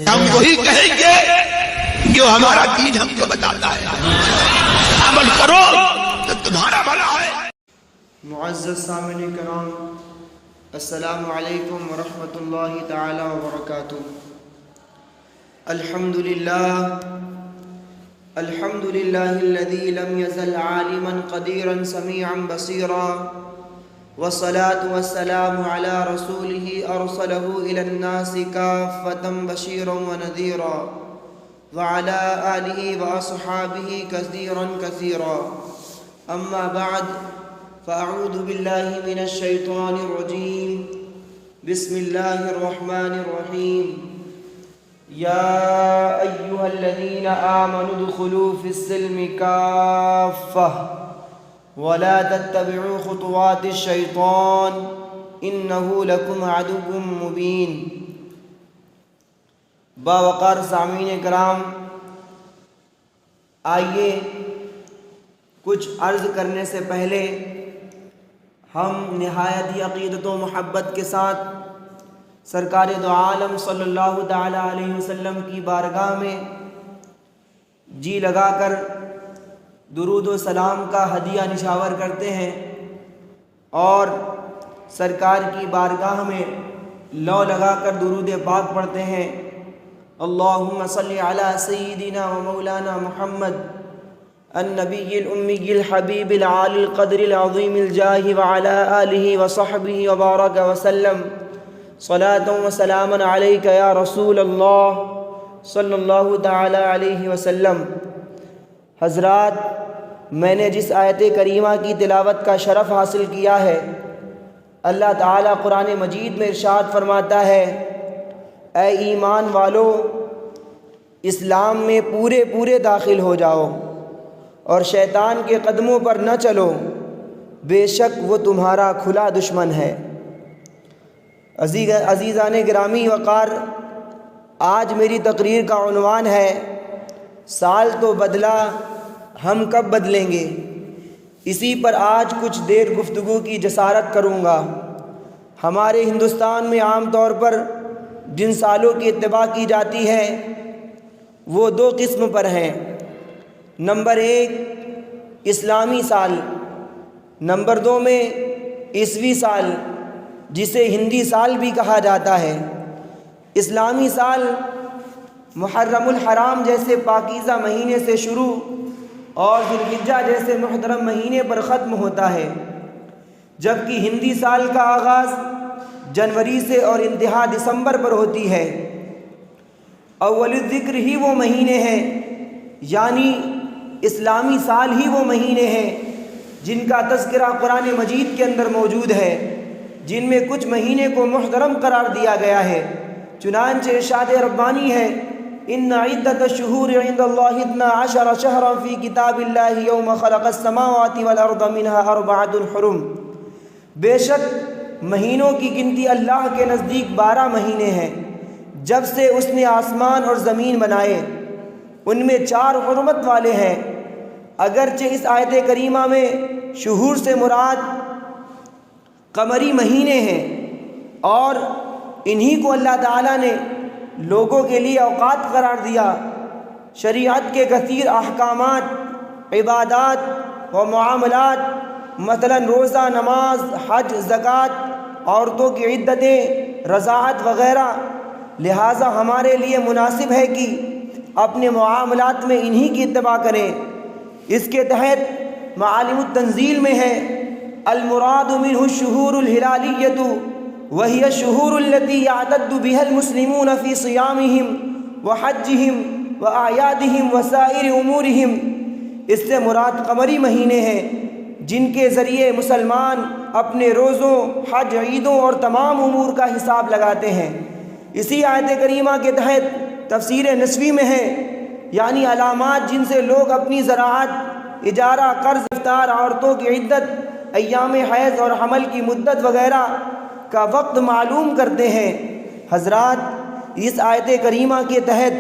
ہم وہی کہیں گے جو ہمارا دین ہم کو بتاتا ہے، عمل کرو تو تمہارا بھلا ہے۔ معزز سامعین کرام، السلام علیکم ورحمۃ اللہ تعالی وبرکاتہ۔ الحمد للہ الذی لم یزل عالما قدیرا سمیعا بصیرا، والصلاة والسلام علی رسولہ ارسلہ الی الناس کافۃ بشیرا ونذیرا، وعلی آلہ واصحابہ کثیرا کثیرا، اما بعد فاعوذ باللہ من الشیطان الرجیم، بسم اللہ الرحمن الرحیم۔ یا ایہا الذین آمنوا ادخلوا فی السلم کافۃ ولا تتبعوا خطوات الشیطان انہ لکم عدو مبین۔ باوقار سامعین کرام، آئیے کچھ عرض کرنے سے پہلے ہم نہایت ہی عقیدت و محبت کے ساتھ سرکار دو عالم صلی اللہ تعالی علیہ وسلم کی بارگاہ میں جی لگا کر درود و سلام کا ہدیہ نشاور کرتے ہیں اور سرکار کی بارگاہ میں لو لگا کر درود پاک پڑھتے ہیں۔ اللہم صلی علی سیدنا و مولانا محمد النبی الامی الحبیب العالی القدر العظیم الجاہ وعلی آلہ وصحبہ وبارک وسلم، صلاۃ و سلام علیک یا رسول اللہ صلی اللہ تعالی علیہ وسلم۔ حضرات، میں نے جس آیت کریمہ کی تلاوت کا شرف حاصل کیا ہے، اللہ تعالیٰ قرآن مجید میں ارشاد فرماتا ہے، اے ایمان والو، اسلام میں پورے داخل ہو جاؤ اور شیطان کے قدموں پر نہ چلو، بے شک وہ تمہارا کھلا دشمن ہے۔ عزیزان گرامی وقار، آج میری تقریر کا عنوان ہے سال تو بدلا، ہم کب بدلیں گے۔ اسی پر آج کچھ دیر گفتگو کی جسارت کروں گا۔ ہمارے ہندوستان میں عام طور پر جن سالوں کی اتباع کی جاتی ہے وہ دو قسم پر ہیں۔ نمبر 1 اسلامی سال، نمبر 2 میں عیسوی سال، جسے ہندی سال بھی کہا جاتا ہے۔ اسلامی سال محرم الحرام جیسے پاکیزہ مہینے سے شروع اور ذوالحجہ جیسے محترم مہینے پر ختم ہوتا ہے، جبکہ ہندی سال کا آغاز جنوری سے اور انتہا دسمبر پر ہوتی ہے۔ اول الذکر ہی وہ مہینے ہیں، یعنی اسلامی سال ہی وہ مہینے ہیں جن کا تذکرہ قرآن مجید کے اندر موجود ہے، جن میں کچھ مہینے کو محترم قرار دیا گیا ہے۔ چنانچہ ارشاد ربانی ہے، ان عدت الشہور عند اللہ 12 شہرا فی کتاب اللہ یوم خلق السماوات والارض منها 4 حرم۔ بے شک مہینوں کی گنتی اللہ کے نزدیک 12 مہینے ہیں، جب سے اس نے آسمان اور زمین بنائے، ان میں 4 حرمت والے ہیں۔ اگرچہ اس آیت کریمہ میں شہور سے مراد قمری مہینے ہیں اور انہی کو اللہ تعالیٰ نے لوگوں کے لیے اوقات قرار دیا۔ شریعت کے کثیر احکامات، عبادات و معاملات، مثلا روزہ، نماز، حج، زکوٰۃ، عورتوں کی عدتیں، رضاعت وغیرہ، لہٰذا ہمارے لیے مناسب ہے کہ اپنے معاملات میں انہی کی اتباع کریں۔ اس کے تحت معالم التنزیل میں ہے، المراد منہ الشہور الہلالیۃ وہی الشہور التي يعتد بها المسلمون في صيامهم وحجهم وأعيادهم وسائر امورهم۔ اس سے مراد قمری مہینے ہیں جن کے ذریعے مسلمان اپنے روزوں، حج، عیدوں اور تمام امور کا حساب لگاتے ہیں۔ اسی آیت کریمہ کے تحت تفسیر نسوی میں ہے، یعنی علامات جن سے لوگ اپنی زراعت، اجارہ، قرض، افطار، عورتوں کی عدت، ایام حیض اور حمل کی مدت وغیرہ کا وقت معلوم کرتے ہیں۔ حضرات، اس آیت کریمہ کے تحت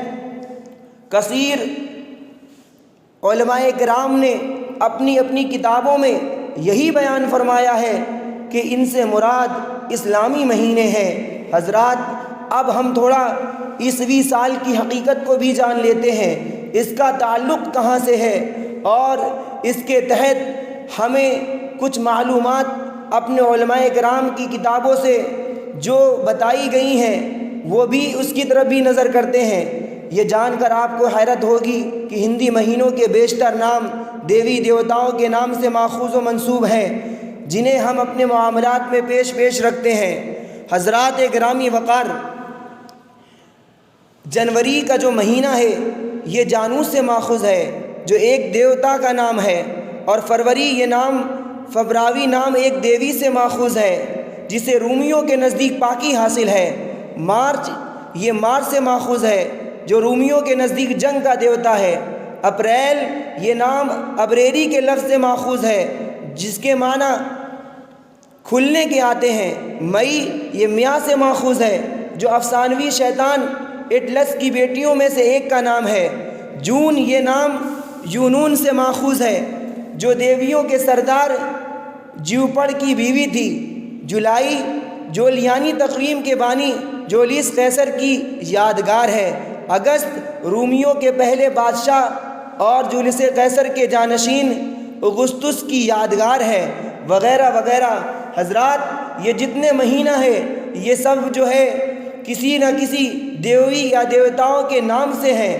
کثیر علماء کرام نے اپنی اپنی کتابوں میں یہی بیان فرمایا ہے کہ ان سے مراد اسلامی مہینے ہیں۔ حضرات، اب ہم تھوڑا عیسوی سال کی حقیقت کو بھی جان لیتے ہیں، اس کا تعلق کہاں سے ہے، اور اس کے تحت ہمیں کچھ معلومات اپنے علماء کرام کی کتابوں سے جو بتائی گئی ہیں وہ بھی اس کی طرف بھی نظر کرتے ہیں۔ یہ جان کر آپ کو حیرت ہوگی کہ ہندی مہینوں کے بیشتر نام دیوی دیوتاؤں کے نام سے ماخوذ و منسوب ہیں، جنہیں ہم اپنے معاملات میں پیش رکھتے ہیں۔ حضرات گرامی وقار، جنوری کا جو مہینہ ہے یہ جانوس سے ماخوذ ہے جو ایک دیوتا کا نام ہے، اور فروری فبراوی نام ایک دیوی سے ماخوذ ہے جسے رومیوں کے نزدیک پاکی حاصل ہے۔ مارچ سے ماخوذ ہے جو رومیوں کے نزدیک جنگ کا دیوتا ہے۔ اپریل یہ نام ابریری کے لفظ سے ماخوذ ہے جس کے معنی کھلنے کے آتے ہیں۔ مئی یہ میاں سے ماخوذ ہے جو افسانوی شیطان ایٹلس کی بیٹیوں میں سے ایک کا نام ہے۔ جون یہ نام یونون سے ماخوذ ہے جو دیویوں کے سردار جیوپڑ کی بیوی تھی۔ جولائی جولیانی تقویم کے بانی جولیس قیصر کی یادگار ہے۔ اگست رومیوں کے پہلے بادشاہ اور جولیس قیصر کے جانشین اگسطس کی یادگار ہے، وغیرہ وغیرہ۔ حضرات یہ جتنے مہینہ ہے یہ سب جو ہے کسی نہ کسی دیوی یا دیوتاؤں کے نام سے ہیں۔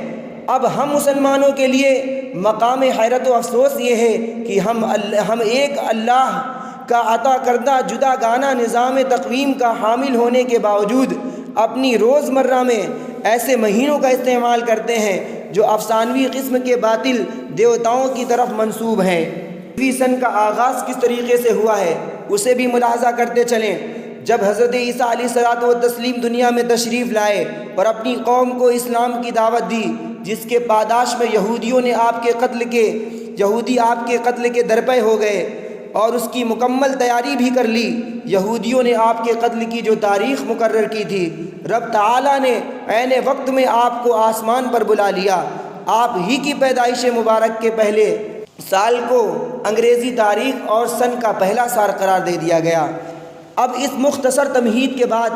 اب ہم مسلمانوں کے لیے مقام حیرت و افسوس یہ ہے کہ ہم ایک اللہ کا عطا کردہ جدا گانہ نظام تقویم کا حامل ہونے کے باوجود اپنی روزمرہ میں ایسے مہینوں کا استعمال کرتے ہیں جو افسانوی قسم کے باطل دیوتاؤں کی طرف منسوب ہیں۔ عیسوی سن کا آغاز کس طریقے سے ہوا ہے اسے بھی ملاحظہ کرتے چلیں۔ جب حضرت عیسیٰ علیہ الصلوۃ والتسلیم دنیا میں تشریف لائے اور اپنی قوم کو اسلام کی دعوت دی، جس کے پاداش میں یہودی آپ کے قتل کے درپے ہو گئے اور اس کی مکمل تیاری بھی کر لی۔ یہودیوں نے آپ کے قتل کی جو تاریخ مقرر کی تھی، رب تعالیٰ نے عین وقت میں آپ کو آسمان پر بلا لیا۔ آپ ہی کی پیدائش مبارک کے پہلے سال کو انگریزی تاریخ اور سن کا پہلا سال قرار دے دیا گیا۔ اب اس مختصر تمہید کے بعد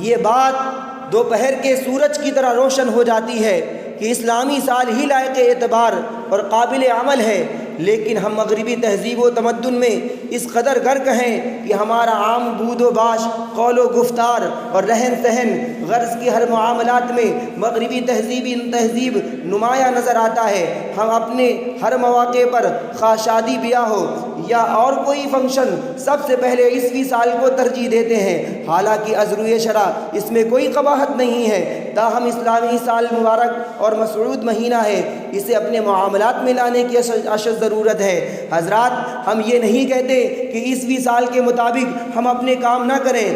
یہ بات دوپہر کے سورج کی طرح روشن ہو جاتی ہے کہ اسلامی سال ہی لائق اعتبار اور قابل عمل ہے، لیکن ہم مغربی تہذیب و تمدن میں اس قدر غرق ہیں کہ ہمارا عام بود و باش، قول و گفتار اور رہن سہن غرض کی ہر معاملات میں مغربی تہذیب نمایاں نظر آتا ہے۔ ہم اپنے ہر مواقع پر، خواہ شادی بیاہ ہو یا اور کوئی فنکشن، سب سے پہلے عیسوی سال کو ترجیح دیتے ہیں، حالانکہ از روئے شرع اس میں کوئی قباحت نہیں ہے، تاہم اسلامی سال مبارک اور مسعود مہینہ ہے، اسے اپنے معاملات میں لانے کی اشد ضرورت ہے۔ حضرات ہم یہ نہیں کہتے کہ عیسوی سال کے مطابق ہم اپنے کام نہ کریں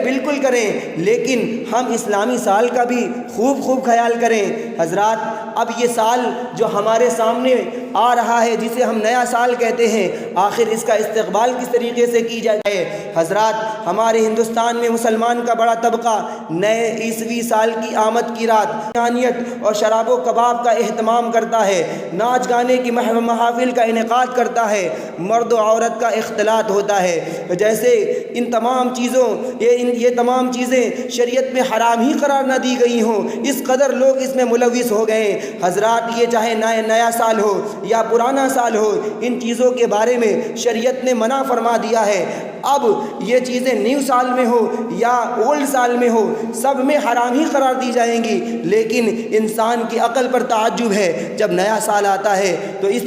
بالکل کریں، لیکن ہم اسلامی سال کا بھی خوب خیال کریں۔ حضرات اب یہ سال جو ہمارے سامنے آ رہا ہے جسے ہم نیا سال کہتے ہیں، آخر اس کا استقبال کس طریقے سے کی جائے؟ حضرات ہمارے ہندوستان میں مسلمان کا بڑا طبقہ نئے عیسوی سال کی آمد کی رات روحانیت اور شراب و کباب کا اہتمام کرتا ہے، ناچ گانے کی محافل کا انعقاد کرتا ہے، مرد و عورت کا اختلاط ہوتا ہے۔ جیسے یہ تمام چیزیں شریعت میں حرام ہی قرار نہ دی گئی ہوں، اس قدر لوگ اس میں ملوث ہو گئے۔ حضرات یہ چاہے نیا سال ہو یا پرانا سال ہو، ان چیزوں کے بارے میں شریعت نے منع فرما دیا ہے۔ اب یہ چیزیں نیو سال میں ہو یا اولڈ سال میں ہو، سب میں حرام ہی قرار دی جائیں گی، لیکن انسان کی عقل پر تعجب ہے، جب نیا سال آتا ہے تو اس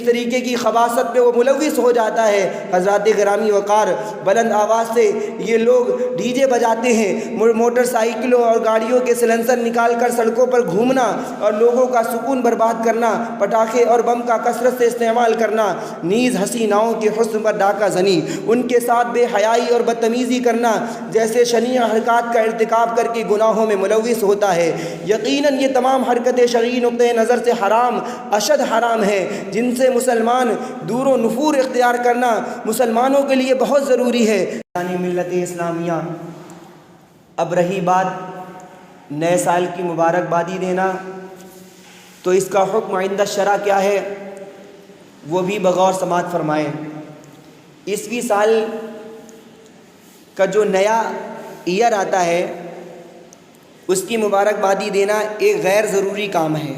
طریقے کی خباثت پہ وہ ملوث ہو جاتا ہے۔ حضرات گرامی وقار، بلند آواز سے یہ لوگ ڈی جے بجاتے ہیں، موٹر سائیکلوں اور گاڑیوں کے سلنسر نکال کر سڑکوں پر گھومنا اور لوگوں کا سکون برباد کرنا، پٹاخے اور بم کا کثرت سے استعمال کرنا، نیز حسیناؤں کے حسن پر ڈاکہ زنی، ان کے ساتھ بے حیائی اور بدتمیزی کرنا جیسے شنیع حرکات کا ارتکاب کر کے گناہوں میں ملوث ہوتا ہے۔ یقیناً یہ تمام حرکتیں شرعی نقطۂ نظر سے حرام، اشد حرام ہیں، جن سے مسلمان دور و نفور اختیار کرنا مسلمانوں کے لیے بہت ضروری ہے۔ ملت اسلامیہ، اب رہی بات نئے سال کی مبارکبادی دینا، تو اس کا حکم عند الشرع کیا ہے وہ بھی بغور سماعت فرمائیں۔ عیسوی سال کا جو نیا ایئر آتا ہے اس کی مبارکبادی دینا ایک غیر ضروری کام ہے،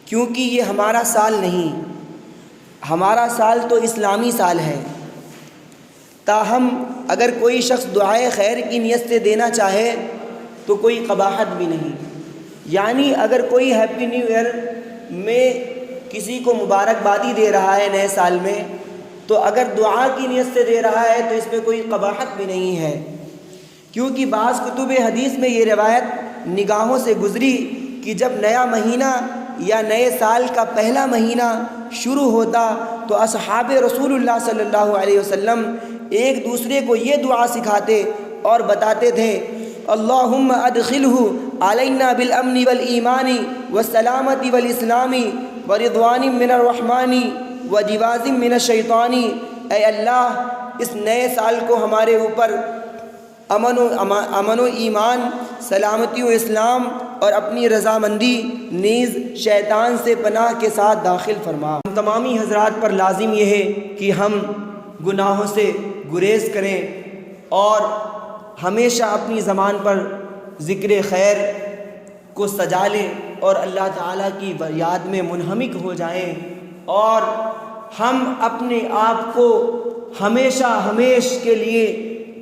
کیونکہ یہ ہمارا سال نہیں، ہمارا سال تو اسلامی سال ہے۔ تاہم اگر کوئی شخص دعائے خیر کی نیت سے دینا چاہے تو کوئی قباحت بھی نہیں، یعنی اگر کوئی ہیپی نیو ایئر میں کسی کو مبارکبادی دے رہا ہے نئے سال میں، تو اگر دعا کی نیت سے دے رہا ہے تو اس میں کوئی قباحت بھی نہیں ہے، کیونکہ بعض کتب حدیث میں یہ روایت نگاہوں سے گزری کہ جب نیا مہینہ یا نئے سال کا پہلا مہینہ شروع ہوتا تو اصحاب رسول اللہ صلی اللہ علیہ وسلم ایک دوسرے کو یہ دعا سکھاتے اور بتاتے تھے، اللہم ادخلہ علینا بالامن والایمان والسلامت والاسلام ورضوان من الرحمن وجواز من الشیطان۔ اے اللہ اس نئے سال کو ہمارے اوپر امن و ایمان، سلامتی و اسلام اور اپنی رضامندی نیز شیطان سے پناہ کے ساتھ داخل فرما۔ ہم تمامی حضرات پر لازم یہ ہے کہ ہم گناہوں سے گریز کریں اور ہمیشہ اپنی زبان پر ذکر خیر کو سجا لیں اور اللہ تعالیٰ کی یاد میں منہمک ہو جائیں، اور ہم اپنے آپ کو ہمیش کے لیے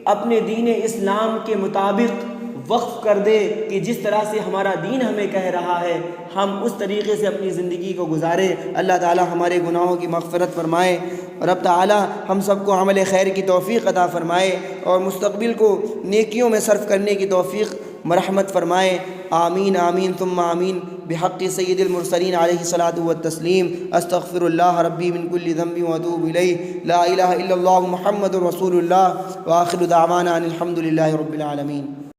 اپنے دین اسلام کے مطابق وقف کر دے کہ جس طرح سے ہمارا دین ہمیں کہہ رہا ہے ہم اس طریقے سے اپنی زندگی کو گزاریں۔ اللہ تعالیٰ ہمارے گناہوں کی مغفرت فرمائے، اور رب تعالیٰ ہم سب کو عمل خیر کی توفیق عطا فرمائے اور مستقبل کو نیکیوں میں صرف کرنے کی توفیق مرحمت فرمائے۔ آمین آمین ثم آمین بحق سید المرسلین علیہ الصلاۃ والتسلیم۔ استغفر اللہ ربی من کل ذنب واتوب الیہ، لا الہ الا اللہ محمد رسول اللہ، وآخر دعوانا ان الحمد للہ رب العالمین۔